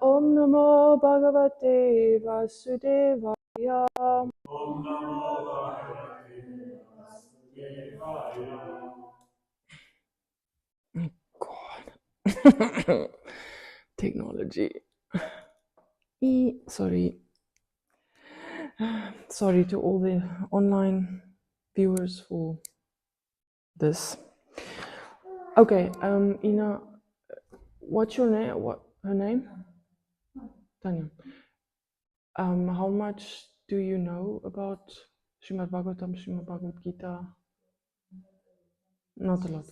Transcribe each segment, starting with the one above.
Om Namo Bhagavate Vasudevaya. Om Namo Bhagavate Vasudevaya. God. Technology. Sorry. Sorry to all the online viewers for this. Okay, Ina, what's your name? What her name? Tanya. How much do you know about Srimad Bhagavatam, Srimad Bhagavad Gita? Not a lot.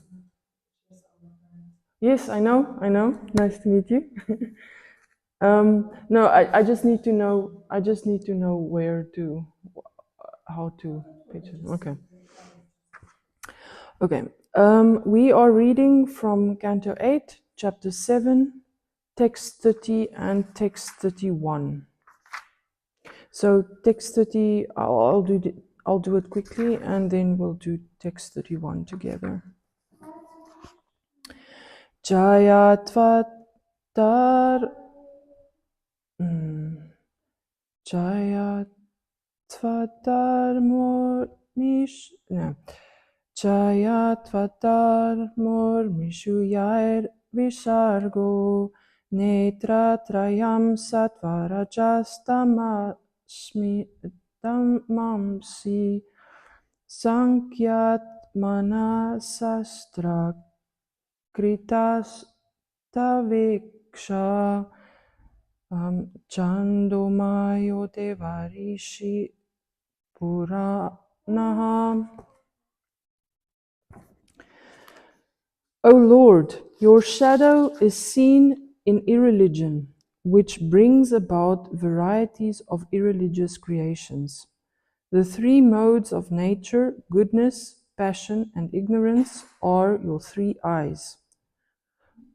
Yes, I know. Nice to meet you. No, I just need to know. I just need to know how to picture. Okay. Okay. We are reading from Canto 8, Chapter 7, Text 30 and Text 31. So text 30, I'll do it quickly, and then we'll do text 31 together. Jayatvatar Murmishuyair Visargo Netratrayam Satvarajastamamsi Sankyat Manasastra Kritas Taveksha Chandomayo Devarishi Puranaha. O Lord, your shadow is seen in irreligion, which brings about varieties of irreligious creations. The three modes of nature, goodness, passion, and ignorance, are your three eyes.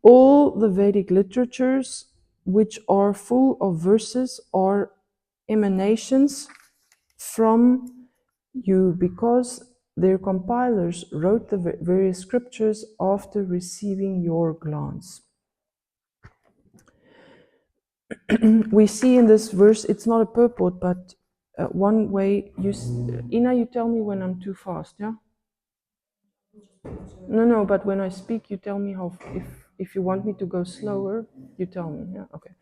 All the Vedic literatures, which are full of verses, are emanations from you because their compilers wrote the various scriptures after receiving your glance. We see in this verse, it's not a purport, but one way Ina, you tell me when I'm too fast, yeah? No, but when I speak, you tell me if you want me to go slower, you tell me, yeah? Okay.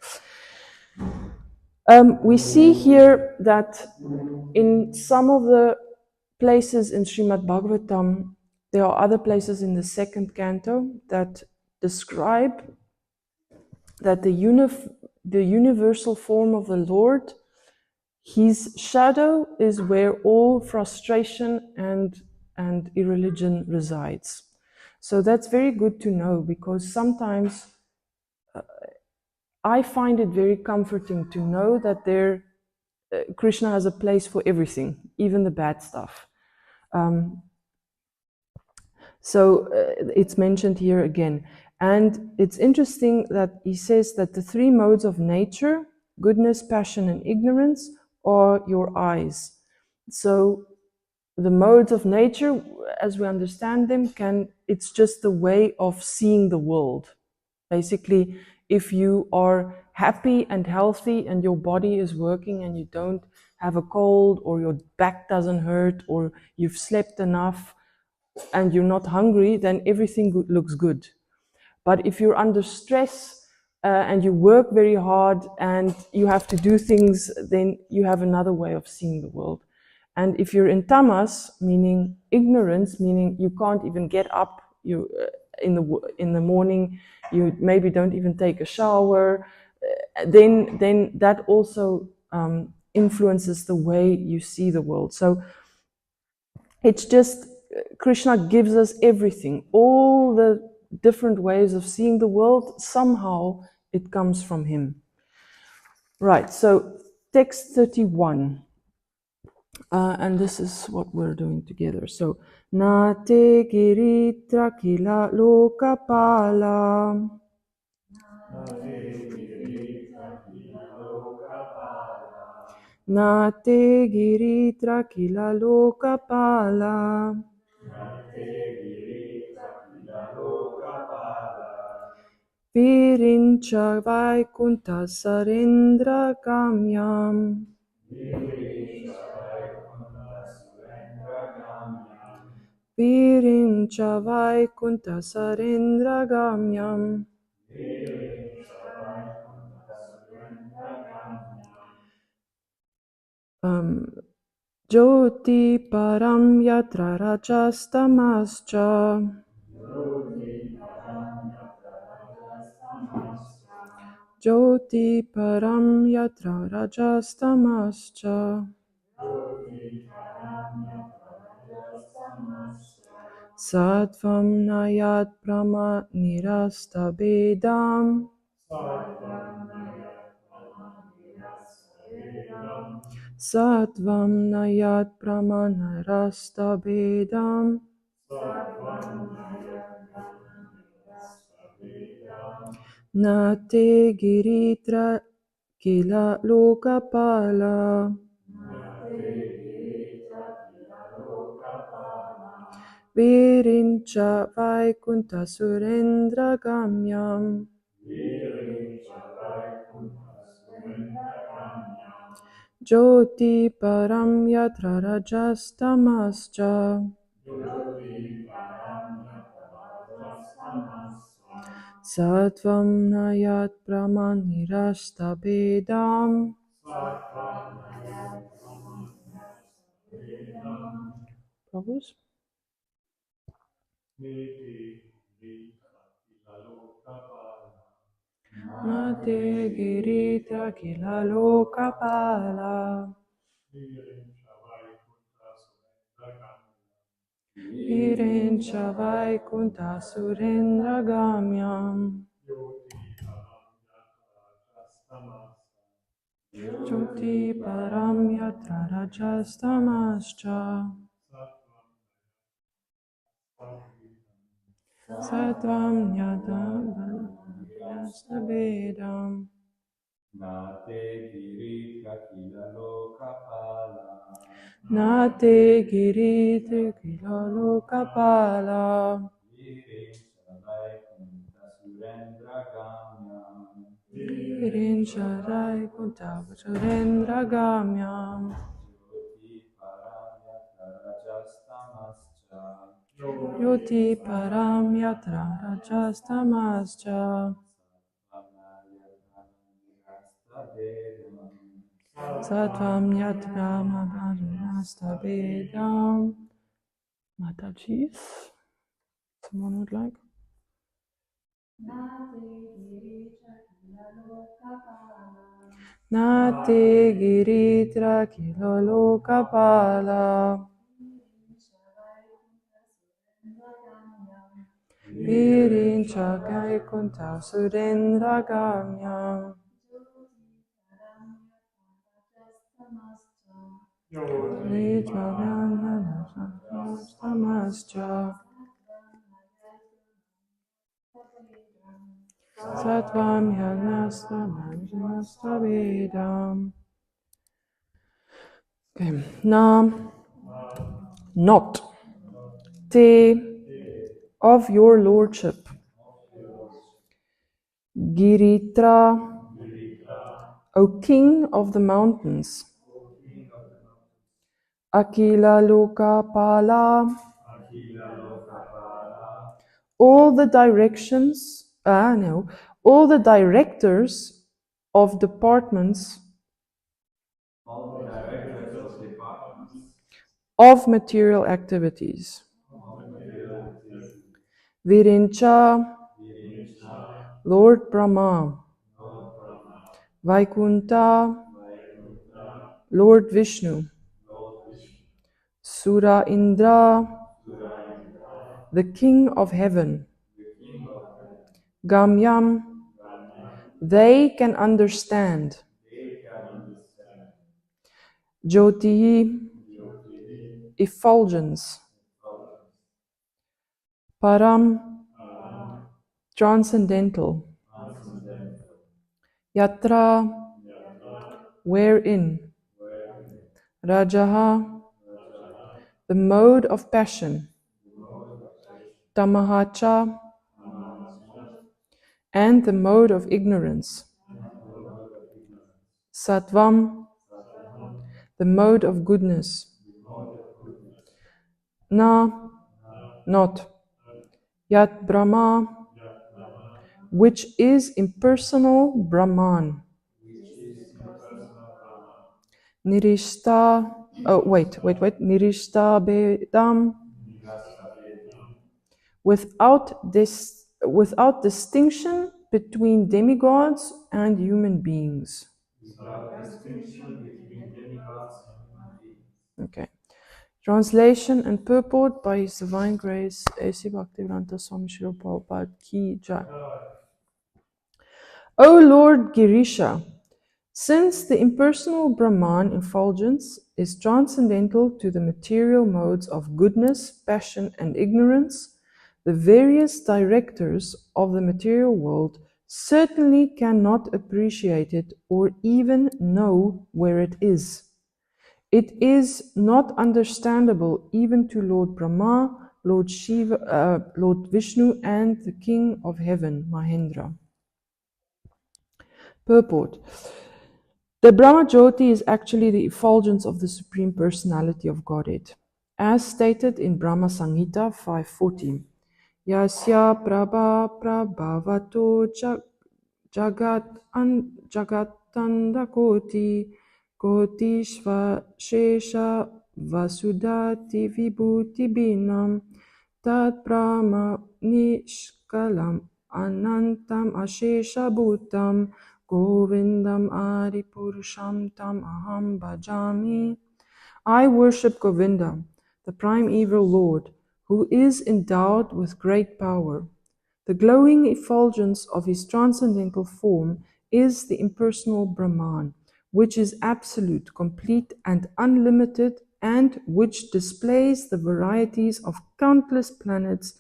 We see here that in some of the places in Srimad Bhagavatam, there are other places in the second canto that describe that the universal form of the Lord, his shadow is where all frustration and irreligion resides. So that's very good to know, because sometimes I find it very comforting to know that Krishna has a place for everything, even the bad stuff. So it's mentioned here again. And it's interesting that he says that the three modes of nature, goodness, passion, and ignorance, are your eyes. So the modes of nature, as we understand them, it's just the way of seeing the world. Basically, if you are happy and healthy and your body is working and you don't have a cold or your back doesn't hurt or you've slept enough and you're not hungry, then everything looks good. But if you're under stress and you work very hard and you have to do things, then you have another way of seeing the world. And if you're in tamas, meaning ignorance, meaning you can't even get up, in the morning, you maybe don't even take a shower, then that also influences the way you see the world. So it's just Krishna gives us everything, all the different ways of seeing the world. Somehow it comes from him. Right, so text 31. And this is what we're doing together. So, Nate Giritra Kila Lokapala. Nate Giritra Kila Lokapala. Virincha Vaikunta Sarendra Kamyam. Virincha Vaikunta Sarendra Gamyam. Jyoti Param Yatra Rajastamascha. Jyoti Param Yatra Rajastamascha. Sattvam Nayat Brahma Nirasta Bedam. Sattvam Nayat Brahma Nirasta Bedam. Nate Giritra Kila Lokapala. Virincha Vaikunta Surendra Gamyam. Jyoti Param Yatra Rajastamascha. Sattvam Nayat Brahman Nirasta Bedam. Prabhus? Nate Giritra Kila Lokapala. Virincha Vaikunta Surendra Gamyam. Jyoti Param Yatra Rajastamascha. Sattvam Yadam Bedam. Nate Giritra Kila Lokapala. Nate Giritra Kila Lokapala. Virincha Vaikunta Surendra Gamyam. Virincha Vaikunta Surendra Gamyam. Jyoti Param Yatra Rajastamascha. Jyoti Param Yatra Rajastamascha. Sattvam Yatra Madanasta Bedam. Mataji's. Someone would like? Nate Giritra Kila Lokapala. Virincha Vaikunta Surendra Gamyam. Sattvam Yanasta Vedam. Okay. Now, not te of your lordship. Giritra, O king of the mountains. Akila Lokapala. All the all the directors of departments of material activities. Virincha, Lord Brahma. Vaikunta, Lord Vishnu. Sura Indra, the king of heaven. Gamyam, they can understand. Jyoti, effulgence. Param, transcendental. Yatra, wherein. Rajaha, the mode of passion. Tamahacha, and the mode of ignorance. Sattvam, the mode of goodness. Na, not. Yat Brahma, which is impersonal Brahman. Nirishta, Nirishta Bedam, without distinction between demigods and human beings. Okay. Translation and purport by His Divine Grace A.C. Bhaktivedanta Swami Srila Prabhupada Ki Jai. O Lord Girisha, since the impersonal Brahman effulgence is transcendental to the material modes of goodness, passion, and ignorance, the various directors of the material world certainly cannot appreciate it or even know where it is. It is not understandable even to Lord Brahma, Lord Shiva, Lord Vishnu, and the King of Heaven, Mahendra. Purport. The Brahma Jyoti is actually the effulgence of the Supreme Personality of Godhead. As stated in Brahma Samhita 5.40, Yasya Prabha Prabhavato Jagatanda Koti Shesha Vasudhati Vibhuti Binam Tat Brahma Nishkalam Anantam Ashesha Bhutam Govindam Adi Purusham Tam Aham Bhajami. I worship Govinda, the primeval Lord, who is endowed with great power. The glowing effulgence of his transcendental form is the impersonal Brahman, which is absolute, complete, and unlimited, and which displays the varieties of countless planets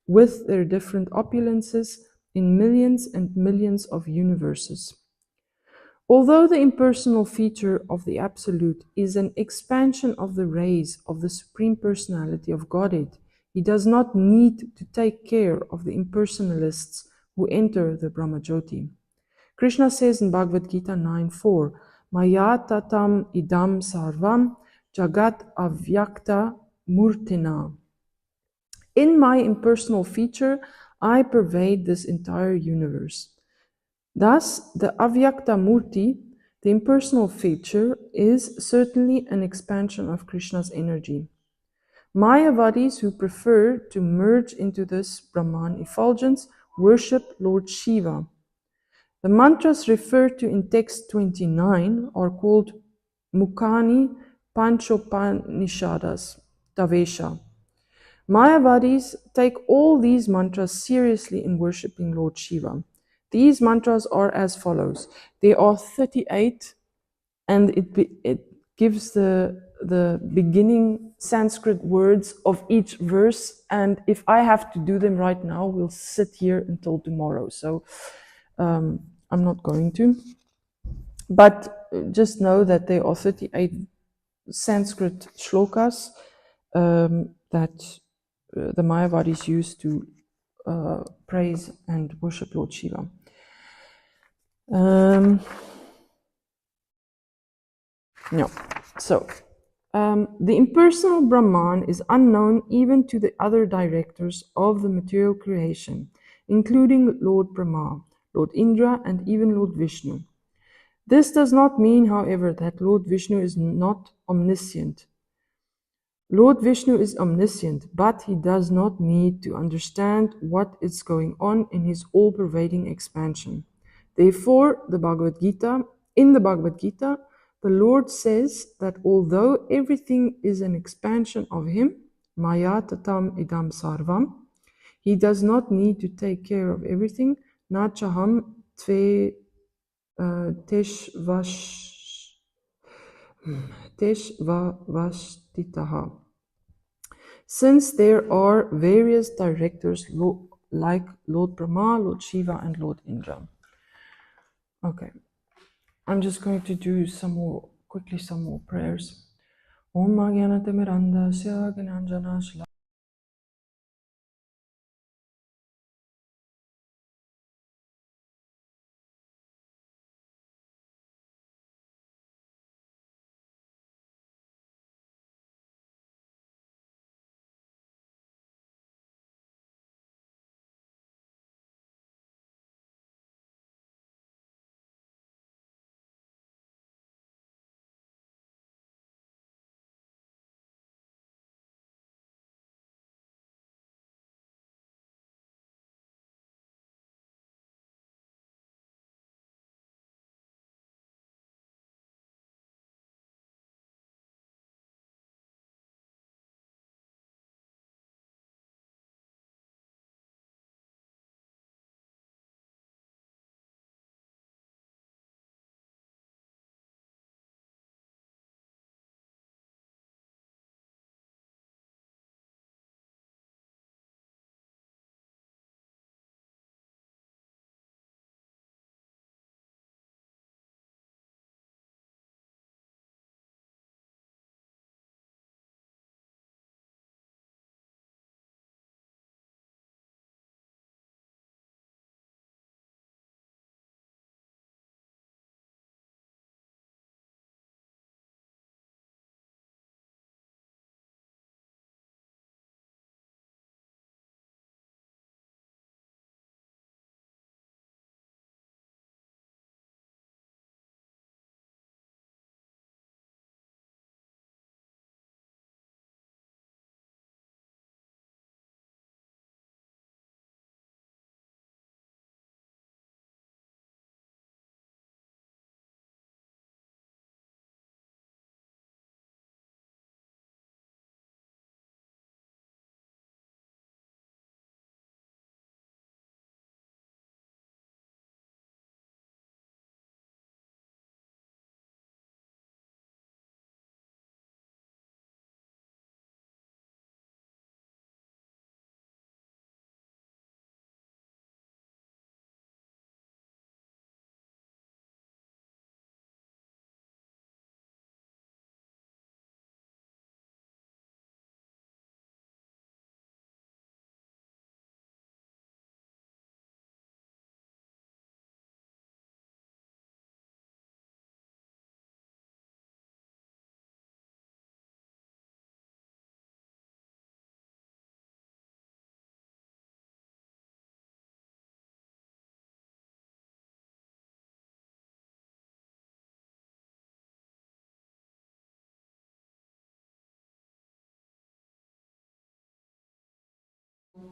with their different opulences in millions and millions of universes. Although the impersonal feature of the Absolute is an expansion of the rays of the Supreme Personality of Godhead, he does not need to take care of the impersonalists who enter the Brahma Jyoti. Krishna says in Bhagavad Gita 9.4, Maya tatam idam sarvam jagat avyakta murtina. In my impersonal feature, I pervade this entire universe. Thus, the Avyakta Murti, the impersonal feature, is certainly an expansion of Krishna's energy. Mayavadis who prefer to merge into this Brahman effulgence worship Lord Shiva. The mantras referred to in text 29 are called Mukhani Panchopanishadas, Davesha. Mayavadis take all these mantras seriously in worshipping Lord Shiva. These mantras are as follows. There are 38, and it gives the beginning Sanskrit words of each verse. And if I have to do them right now, we'll sit here until tomorrow. So I'm not going to. But just know that there are 38 Sanskrit shlokas that the Mayavadis use to praise and worship Lord Shiva. The impersonal Brahman is unknown even to the other directors of the material creation, including Lord Brahma, Lord Indra, and even Lord Vishnu. This does not mean, however, that Lord Vishnu is not omniscient. Lord Vishnu is omniscient, but he does not need to understand what is going on in his all-pervading expansion. Therefore, in the Bhagavad Gita, the Lord says that although everything is an expansion of him, Maya tatam idam sarvam, he does not need to take care of everything. Nachaham tve teshvavashtitaha. Since there are various directors like Lord Brahma, Lord Shiva, and Lord Indra. Okay, I'm just going to do some more prayers. Om Magyanatimirandasya Gnanjana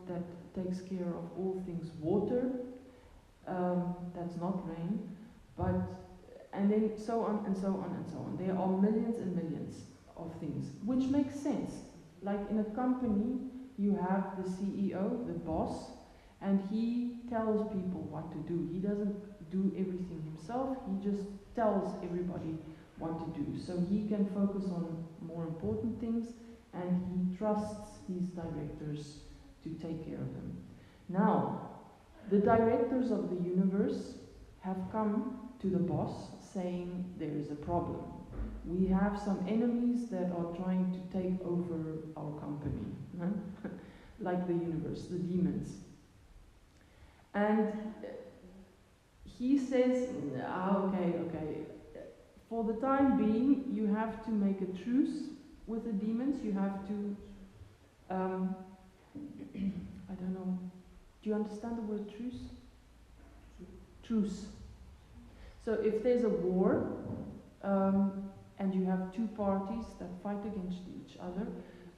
that takes care of all things water. That's not rain, but and then so on and so on and so on. There are millions and millions of things, which makes sense. Like in a company, you have the CEO, the boss, and he tells people what to do. He doesn't do everything himself, he just tells everybody what to do. So he can focus on more important things, and he trusts his directors to take care of them. Now, the directors of the universe have come to the boss saying there is a problem. We have some enemies that are trying to take over our company, like the universe, the demons. And he says, okay, for the time being, you have to make a truce with the demons. You have to, I don't know, do you understand the word truce? Truce. So if there's a war, and you have two parties that fight against each other,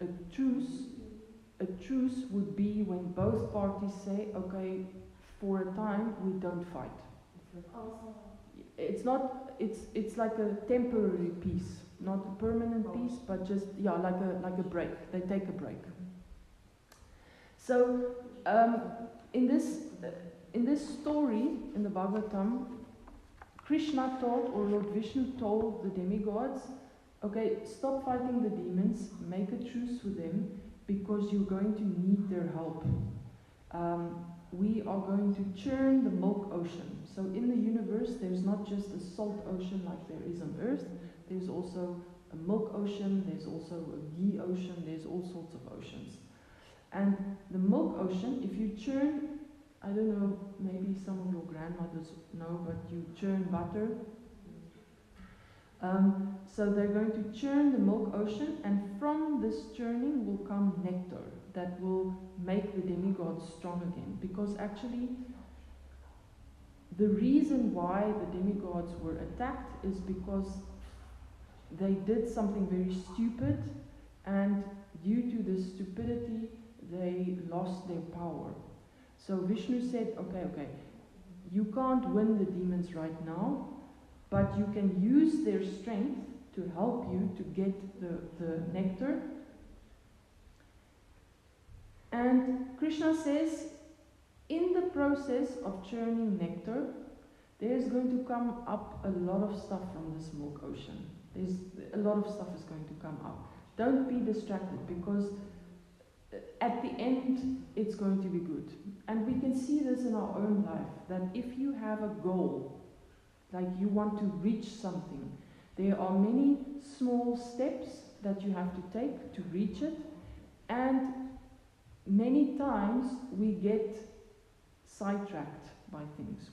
a truce would be when both parties say, okay, for a time we don't fight. It's not. It's like a temporary peace, not a permanent peace, but just like a break. They take a break. So in this story in the Bhagavatam, Krishna told, or Lord Vishnu told the demigods, okay, stop fighting the demons, make a truce with them, because you're going to need their help. We are going to churn the milk ocean. So in the universe, there's not just a salt ocean like there is on Earth, there's also a milk ocean, there's also a ghee ocean, there's all sorts of oceans. And the milk ocean, if you churn, I don't know, maybe some of your grandmothers know, but you churn butter. So they're going to churn the milk ocean, and from this churning will come nectar that will make the demigods strong again. Because actually, the reason why the demigods were attacked is because they did something very stupid, and due to this stupidity, they lost their power. So Vishnu said, okay, you can't win the demons right now, but you can use their strength to help you to get the nectar. And Krishna says, in the process of churning nectar, there's going to come up a lot of stuff from this milk ocean. There's a lot of stuff is going to come up. Don't be distracted, because at the end, it's going to be good. And we can see this in our own life, that if you have a goal, like you want to reach something, there are many small steps that you have to take to reach it, and many times we get sidetracked by things.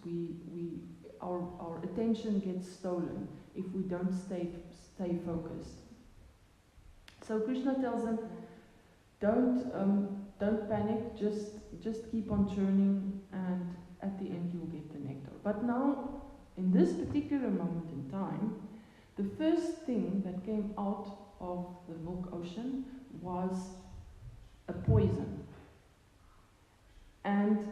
Our attention gets stolen if we don't stay focused. So Krishna tells them, don't panic, just keep on churning, and at the end you will get the nectar. But now, in this particular moment in time, the first thing that came out of the milk ocean was a poison. And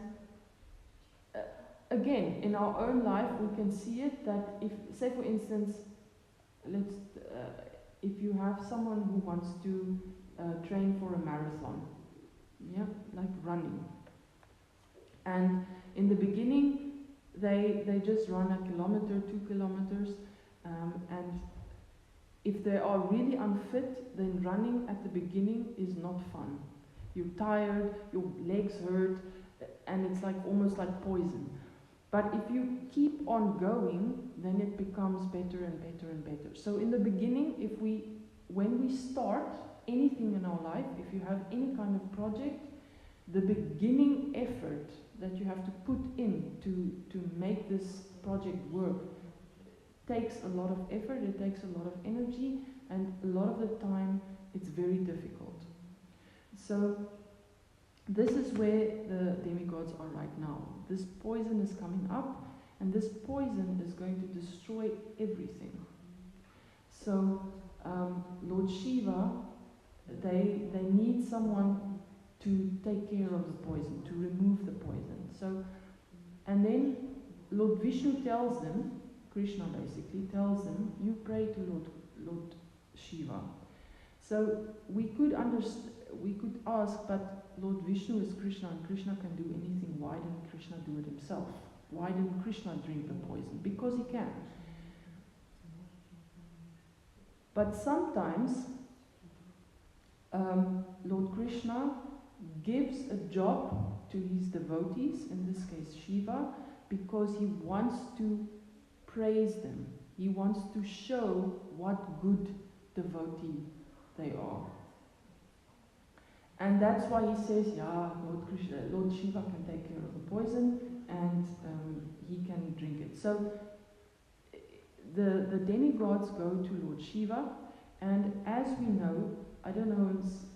again, in our own life, we can see it that if, say for instance, if you have someone who wants to train for a marathon, like running, and in the beginning they just run a kilometer, 2 kilometers, and if they are really unfit, then running at the beginning is not fun. You're tired, your legs hurt, and it's like almost like poison. But if you keep on going, then it becomes better and better and better. So in the beginning, when we start anything in our life, if you have any kind of project, the beginning effort that you have to put in to make this project work takes a lot of effort, it takes a lot of energy, and a lot of the time it's very difficult. So this is where the demigods are right now. This poison is coming up, and this poison is going to destroy everything. So Lord Shiva, they need someone to take care of the poison, to remove the poison. So, and then Lord Vishnu tells them, Krishna basically tells them, you pray to Lord Shiva. So we could ask, but Lord Vishnu is Krishna and Krishna can do anything. Why didn't Krishna do it himself? Why didn't Krishna drink the poison? Because he can. But sometimes Lord Krishna gives a job to his devotees, in this case Shiva, because he wants to praise them. He wants to show what good devotee they are. And that's why he says, yeah, Lord Shiva can take care of the poison and he can drink it. So the demigods go to Lord Shiva, and as we know, I don't know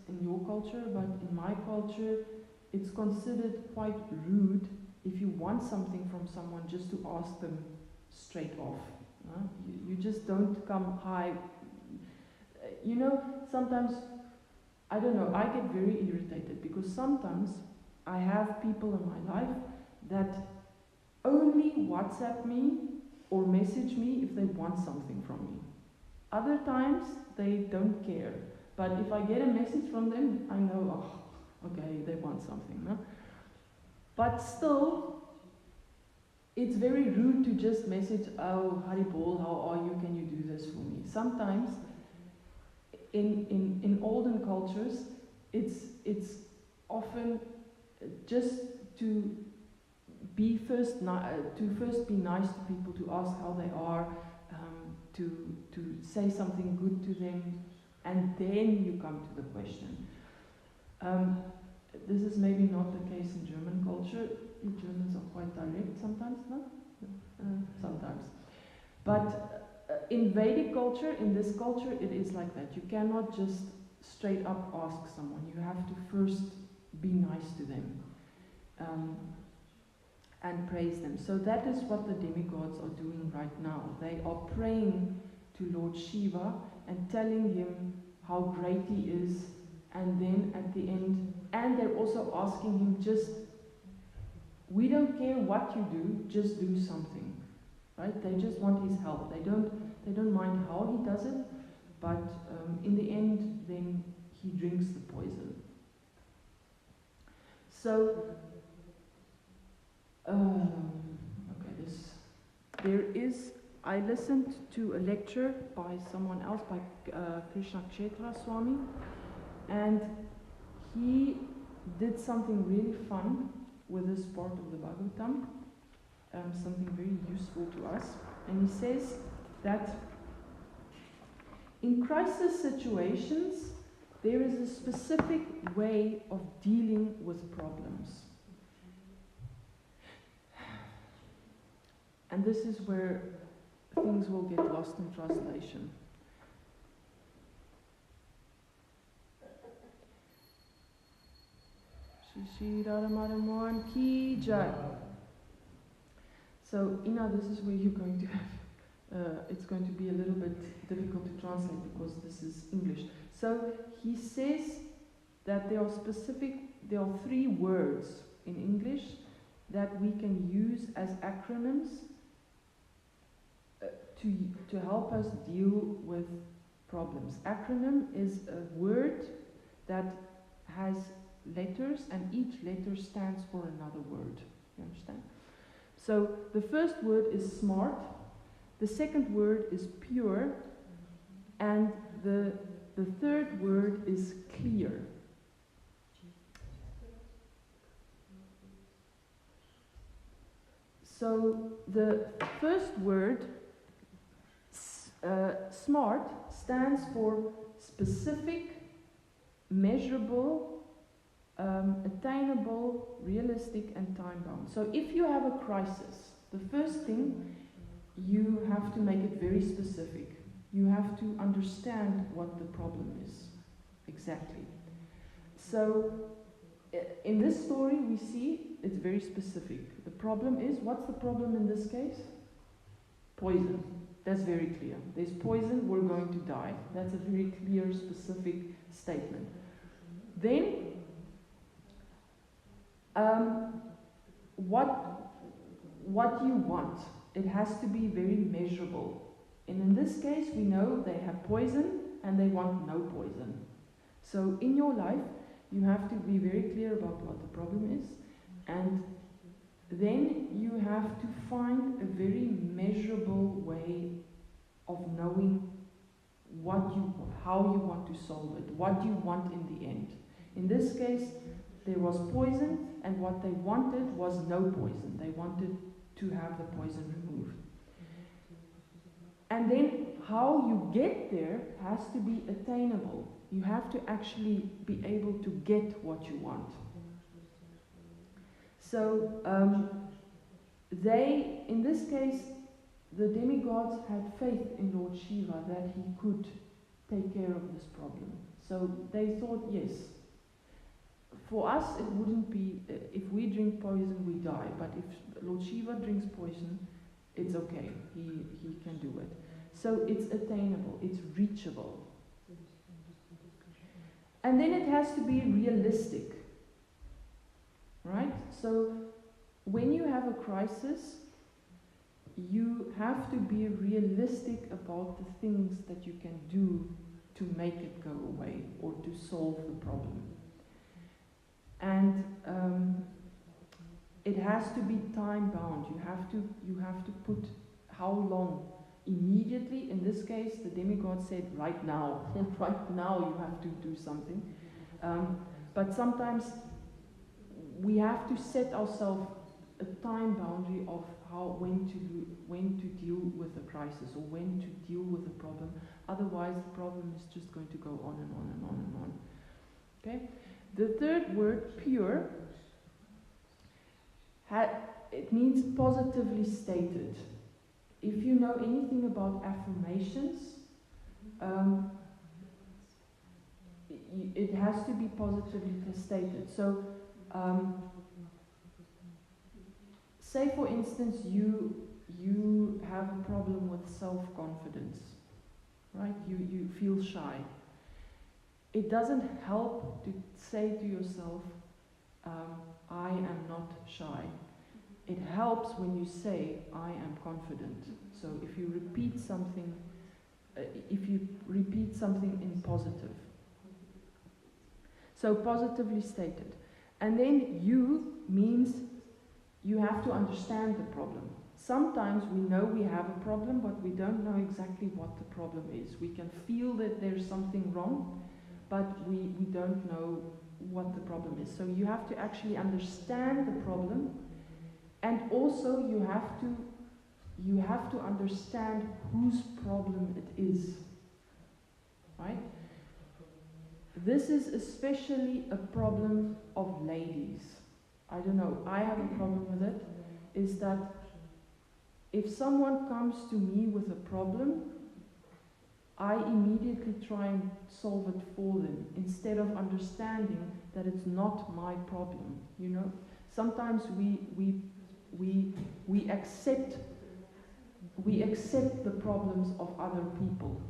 in your culture, but in my culture, it's considered quite rude if you want something from someone just to ask them straight off. You just don't come high. You know, sometimes, I don't know, I get very irritated because sometimes I have people in my life that only WhatsApp me or message me if they want something from me. Other times, they don't care. But if I get a message from them, I know, oh, okay, they want something. No? But still, it's very rude to just message, oh, Haribol, how are you? Can you do this for me? Sometimes, in olden cultures, it's often just to first be nice to people, to ask how they are, to say something good to them, and then you come to the question. This is maybe not the case in German culture. The Germans are quite direct sometimes, no? Sometimes. But in Vedic culture, in this culture, it is like that. You cannot just straight up ask someone. You have to first be nice to them and praise them. So that is what the demigods are doing right now. They are praying to Lord Shiva and telling him how great he is, and then at the end, and they're also asking him, just, we don't care what you do, just do something, right? They just want his help. They don't mind how he does it, but in the end, then he drinks the poison. So, I listened to a lecture by someone else, by Krishna Kshetra Swami, and he did something really fun with this part of the Bhagavatam, something very useful to us. And he says that in crisis situations, there is a specific way of dealing with problems. And this is where things will get lost in translation. Shri Radha Mohan Ki Jai. So, Ina, this is where you're going to have, it's going to be a little bit difficult to translate because this is English. So, he says that there are 3 words in English that we can use as acronyms to help us deal with problems. Acronym is a word that has letters, and each letter stands for another word. You understand? So the first word is smart, the second word is pure, and the third word is clear. So the first word, smart, stands for specific, measurable, attainable, realistic, and time-bound. So if you have a crisis, the first thing, you have to make it very specific. You have to understand what the problem is, exactly. So in this story we see it's very specific. The problem is, what's the problem in this case? Poison. That's very clear. There's poison, we're going to die. That's a very clear, specific statement. Then What you want, it has to be very measurable. And in this case, we know they have poison and they want no poison. So in your life, you have to be very clear about what the problem is, and then you have to find a very measurable way of knowing how you want to solve it, what you want in the end. In this case, there was poison, and what they wanted was no poison. They wanted to have the poison removed. And then how you get there has to be attainable. You have to actually be able to get what you want. So in this case, the demigods had faith in Lord Shiva that he could take care of this problem. So they thought, yes, for us it wouldn't be, if we drink poison we die, but if Lord Shiva drinks poison, it's okay, he can do it. So it's attainable, it's reachable. And then it has to be realistic, right? So when you have a crisis, you have to be realistic about the things that you can do to make it go away or to solve the problem. And it has to be time bound. You have to put how long. Immediately, in this case, the demigod said, right now. Right now you have to do something. But sometimes we have to set ourselves a time boundary of when to deal with a crisis or when to deal with a problem. Otherwise, the problem is just going to go on and on and on and on. Okay. The third word, pure, it means positively stated. If you know anything about affirmations, it has to be positively stated. So, say for instance you have a problem with self-confidence, right? You feel shy. It doesn't help to say to yourself, I am not shy. It helps when you say, I am confident. So if you repeat something, in positive. So positively stated. And then you means you have to understand the problem. Sometimes we know we have a problem, but we don't know exactly what the problem is. We can feel that there's something wrong, but we don't know what the problem is. So you have to actually understand the problem, and also you have to understand whose problem it is, right? This is especially a problem of ladies. I don't know, I have a problem with it, is that if someone comes to me with a problem, I immediately try and solve it for them, instead of understanding that it's not my problem, you know? Sometimes we accept the problems of other people.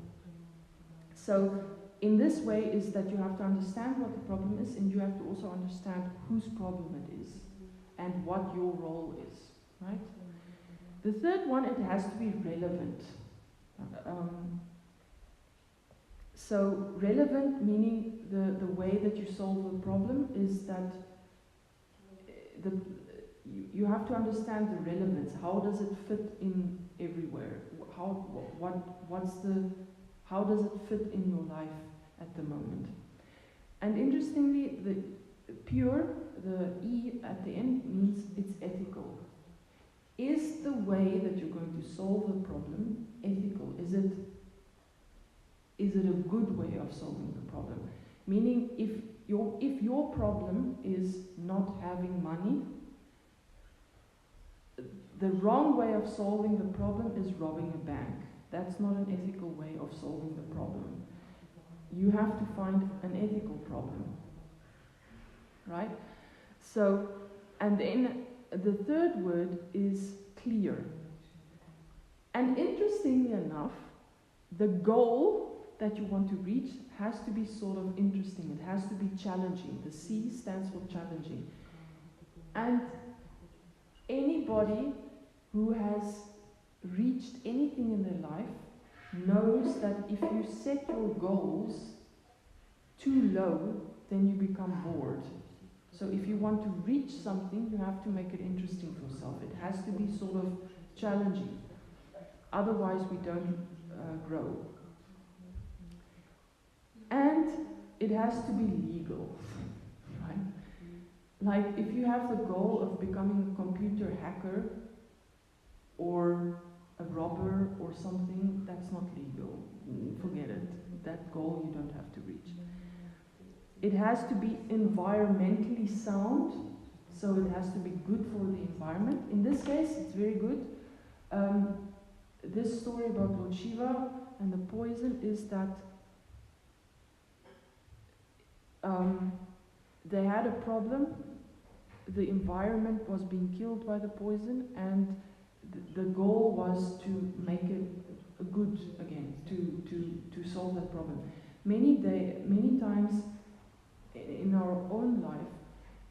So in this way is that you have to understand what the problem is, and you have to also understand whose problem it is and what your role is, right? The third one, it has to be relevant. So relevant, meaning the way that you solve the problem is that you have to understand the relevance. How does it fit in everywhere? How does it fit in your life at the moment? And interestingly, the pure, the E at the end, means it's ethical. Is the way that you're going to solve the problem ethical? Is it a good way of solving the problem? Meaning, if your problem is not having money, the wrong way of solving the problem is robbing a bank. That's not an ethical way of solving the problem. You have to find an ethical problem, right? So, and then the third word is clear. And interestingly enough, the goal that you want to reach has to be sort of interesting. It has to be challenging. The C stands for challenging. And anybody who has reached anything in their life knows that if you set your goals too low, then you become bored. So if you want to reach something, you have to make it interesting for yourself. It has to be sort of challenging. Otherwise, we don't grow. And it has to be legal, right? Like if you have the goal of becoming a computer hacker or a robber or something, that's not legal. Forget it. That goal you don't have to reach. It has to be environmentally sound, so it has to be good for the environment. In this case, it's very good. This story about Lord Shiva and the poison is that they had a problem. The environment was being killed by the poison, and the goal was to make it good again, to solve that problem. Many times in our own life,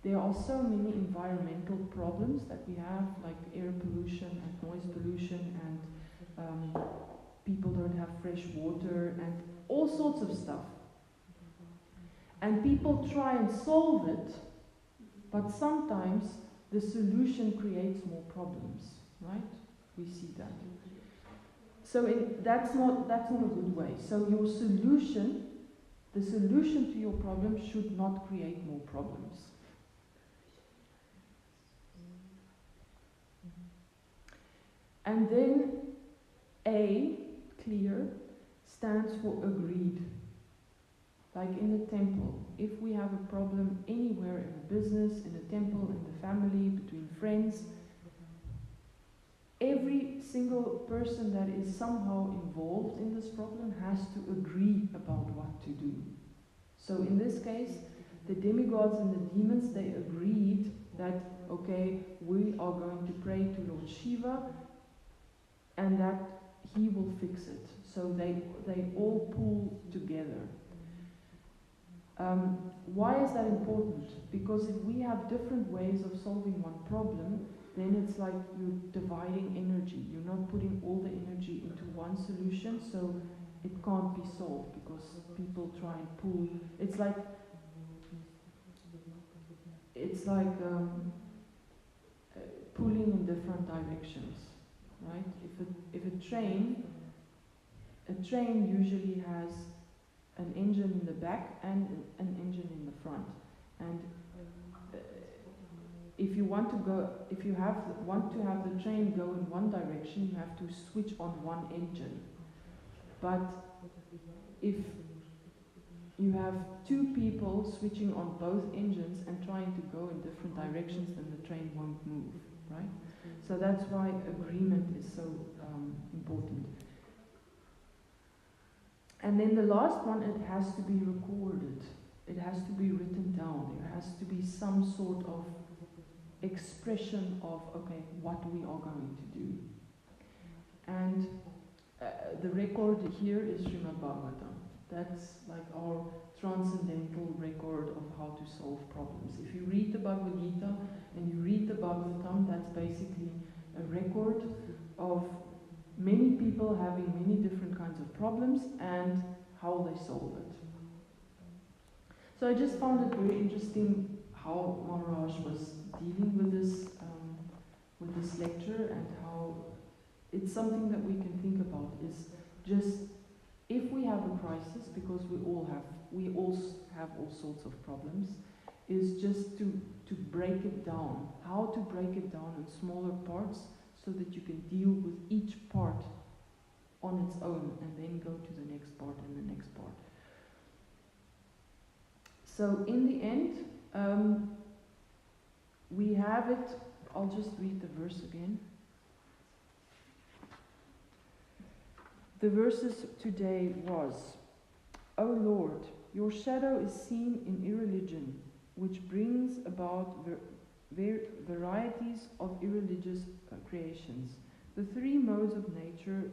there are so many environmental problems that we have, like air pollution and noise pollution, and people don't have fresh water, and all sorts of stuff. And people try and solve it, but sometimes the solution creates more problems, right? We see that. So that's not a good way. So your solution, the solution to your problem should not create more problems. And then A, clear, stands for agreed. Like in the temple, if we have a problem anywhere in a business, in a temple, in the family, between friends, every single person that is somehow involved in this problem has to agree about what to do. So in this case, the demigods and the demons, they agreed that, okay, we are going to pray to Lord Shiva and that he will fix it. So they all pull together. Why is that important? Because if we have different ways of solving one problem, then it's like you're dividing energy. You're not putting all the energy into one solution, so it can't be solved because people try and pull. It's like pulling in different directions, right? If a train usually has an engine in the back and an engine in the front, and if you want to have the train go in one direction, you have to switch on one engine. But if you have two people switching on both engines and trying to go in different directions, then the train won't move, right? So that's why agreement is so important. And then the last one, it has to be recorded. It has to be written down. There has to be some sort of expression of, okay, what we are going to do. And the record here is Srimad Bhagavatam. That's like our transcendental record of how to solve problems. If you read the Bhagavad Gita and you read the Bhagavatam, that's basically a record of many people having many different kinds of problems and how they solve it. So I just found it very interesting how Maharaj was dealing with this lecture, and how it's something that we can think about, is just if we have a crisis, because we all have all sorts of problems, is just to break it down. How to break it down in smaller parts so that you can deal with each part on its own and then go to the next part and the next part. So in the end, we have it. I'll just read the verse again. The verses today was, O Lord, your shadow is seen in irreligion, which brings about varieties of irreligious creations. The three modes of nature,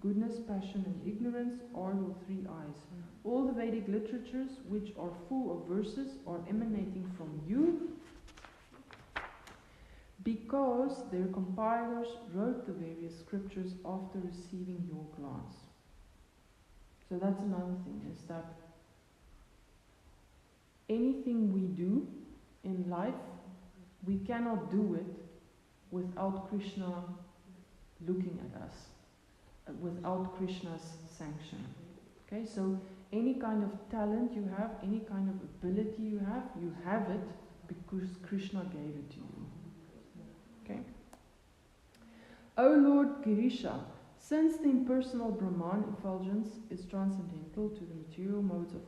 goodness, passion, and ignorance, are your three eyes. All the Vedic literatures, which are full of verses, are emanating from you, because their compilers wrote the various scriptures after receiving your glance. So that's another thing, is that anything we do in life, we cannot do it without Krishna looking at us, without Krishna's sanction. Okay, so any kind of talent you have, any kind of ability you have it because Krishna gave it to you. Okay. O Lord Girisha, since the impersonal Brahman effulgence is transcendental to the material modes of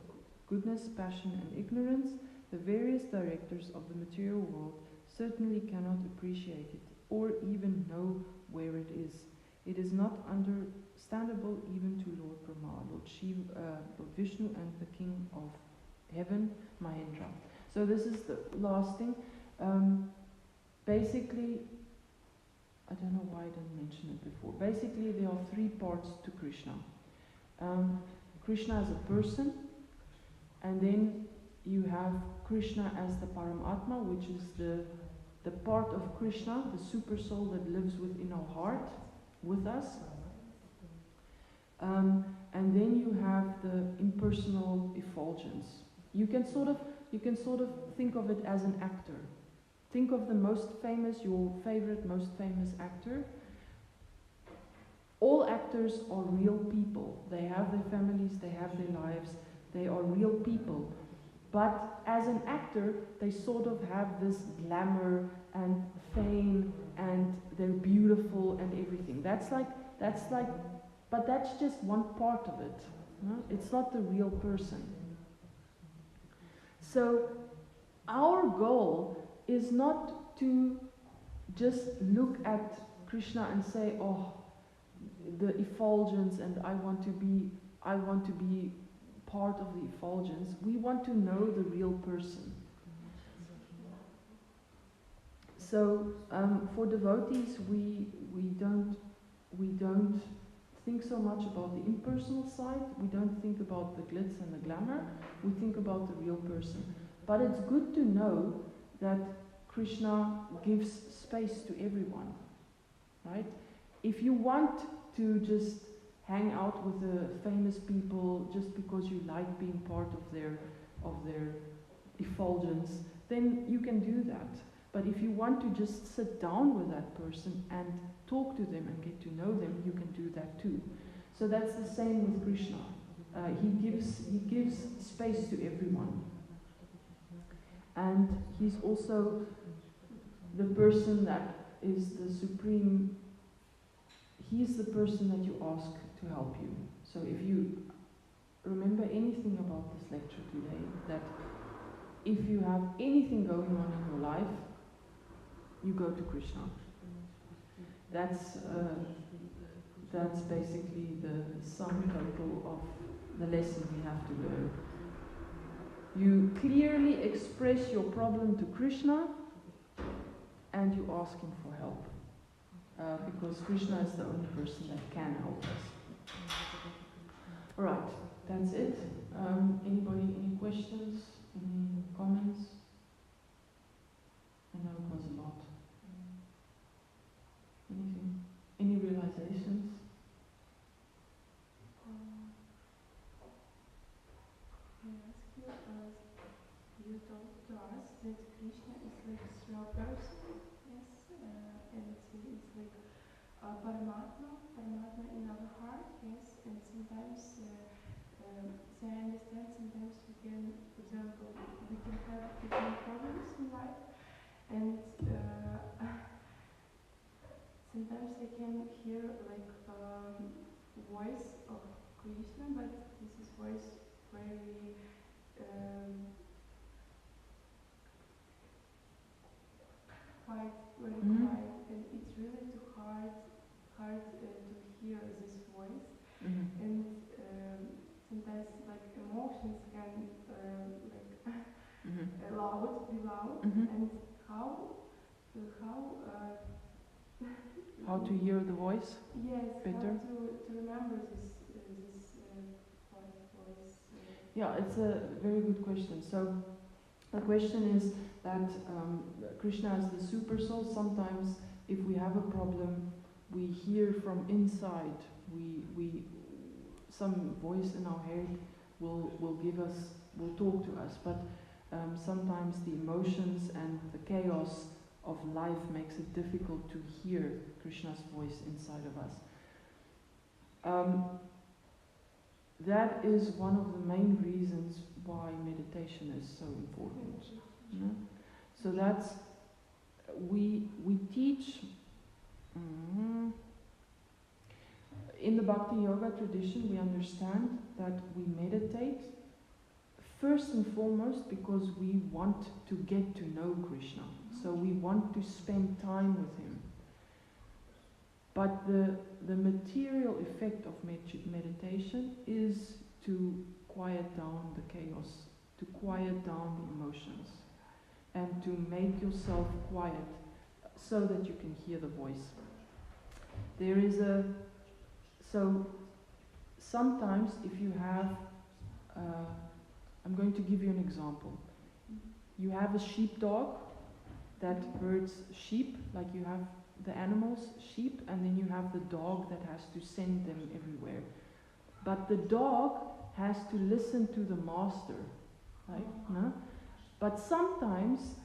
goodness, passion and ignorance, the various directors of the material world certainly cannot appreciate it or even know where it is. It is not understandable even to Lord Brahma, Lord Shiva, Lord Vishnu and the King of Heaven, Mahendra. So this is the last thing. Basically, I don't know why I didn't mention it before. Basically, there are three parts to Krishna. Krishna as a person, and then you have Krishna as the Paramatma, which is the part of Krishna, the super soul that lives within our heart, with us. And then you have the impersonal effulgence. You can sort of think of it as an actor. Think of the most famous, your favorite most famous actor. All actors are real people. They have their families, they have their lives, they are real people. But as an actor, they sort of have this glamour and fame and they're beautiful and everything. But that's just one part of it. No? It's not the real person. So our goal is not to just look at Krishna and say, oh, the effulgence, and I want to be part of the effulgence. We want to know the real person. So for devotees, we don't think so much about the impersonal side. We don't think about the glitz and the glamour. We think about the real person. But it's good to know that Krishna gives space to everyone, right? If you want to just hang out with the famous people just because you like being part of their effulgence, then you can do that. But if you want to just sit down with that person and talk to them and get to know them, you can do that too. So that's the same with Krishna. He gives space to everyone. And he's also the person that is the supreme. He's the person that you ask to help you. So if you remember anything about this lecture today, that if you have anything going on in your life, you go to Krishna. That's basically the sum total of the lesson we have to learn. You clearly express your problem to Krishna and you ask him for help. Because Krishna is the only person that can help us. Alright, that's it. Anybody, any questions? Any comments? I know it was a lot. Anything? Any realizations? You told to us that Krishna is like a small person, yes, and he is like Paramatma in our heart, yes, and sometimes, so I understand, sometimes we can, for example, we can have different problems in life, and sometimes I can hear like voice of Krishna, but this is voice very quiet, and it's really too hard to hear this voice, and sometimes like emotions can be loud, and how to hear the voice? Yes, better? how to remember this voice. Yeah, it's a very good question. So The question is that Krishna is the super soul. Sometimes if we have a problem, we hear from inside. Some voice in our head will talk to us, but sometimes the emotions and the chaos of life makes it difficult to hear Krishna's voice inside of us. That is one of the main reasons why meditation is so important. You know? So that's, we teach, in the Bhakti Yoga tradition, we understand that we meditate first and foremost because we want to get to know Krishna. So we want to spend time with him. But the material effect of meditation is to quiet down the chaos, to quiet down the emotions, and to make yourself quiet so that you can hear the voice. So sometimes if you have, I'm going to give you an example. You have a sheepdog that herds sheep, like you have the animals, sheep, and then you have the dog that has to send them everywhere. But the dog has to listen to the master, right? No? But sometimes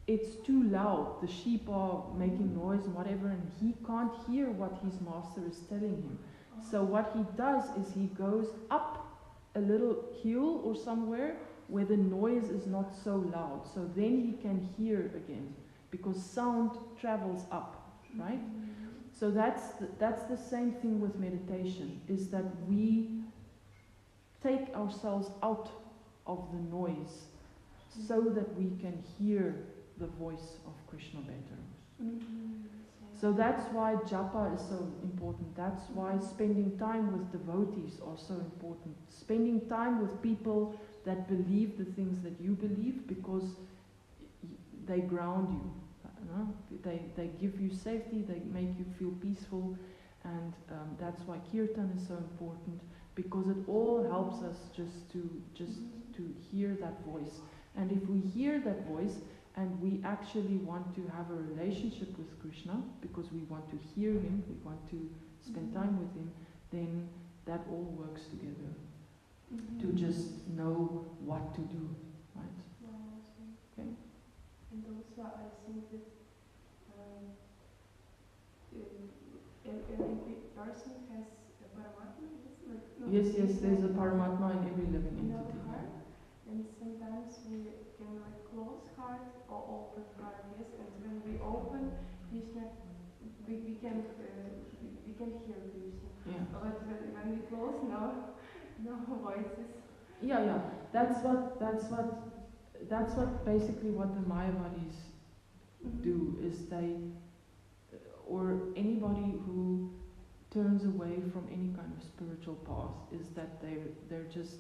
it's too loud. The sheep are making noise and whatever, and he can't hear what his master is telling him. So what he does is he goes up a little hill or somewhere where the noise is not so loud. So then he can hear again, because sound travels up, right? So that's the same thing with meditation, is that we take ourselves out of the noise so that we can hear the voice of Krishna better. So that's why japa is so important. That's why spending time with devotees are so important. Spending time with people that believe the things that you believe, because they ground you. They give you safety, they make you feel peaceful, and that's why kirtan is so important, because it all helps us just to hear that voice. And if we hear that voice and we actually want to have a relationship with Krishna, because we want to hear him, we want to spend time with him, then that all works together to just know what to do, right? Okay. And also I think that every person has a Paramatma, Yes, there's a Paramatma in every living in our entity. heart, and sometimes we can like close heart or open heart, yes, and when we open Krishna, we can hear Krishna. Yeah. But when we close, no voices. Yeah. That's what basically what the Mayavadis do, is they, or anybody who turns away from any kind of spiritual path, is that they're just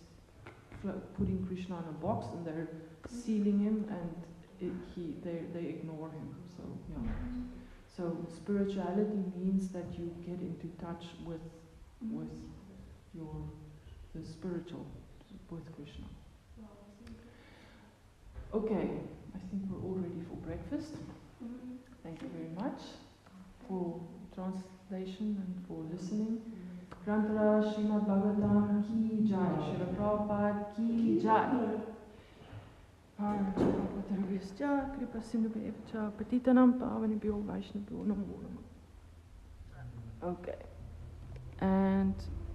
putting Krishna in a box and they're sealing him, and they ignore him. So yeah. So spirituality means that you get into touch with the spiritual, with Krishna. Okay, I think we're all ready for breakfast. Thank you very much for translation and for listening. Grantara Srimad Bhagavatam ki jai, Srila Prabhupada ki jai. Paramahansa Kripa Sindhubheva Patitanam Pavanebhyo Vaishnavyo Namo Namah. Okay.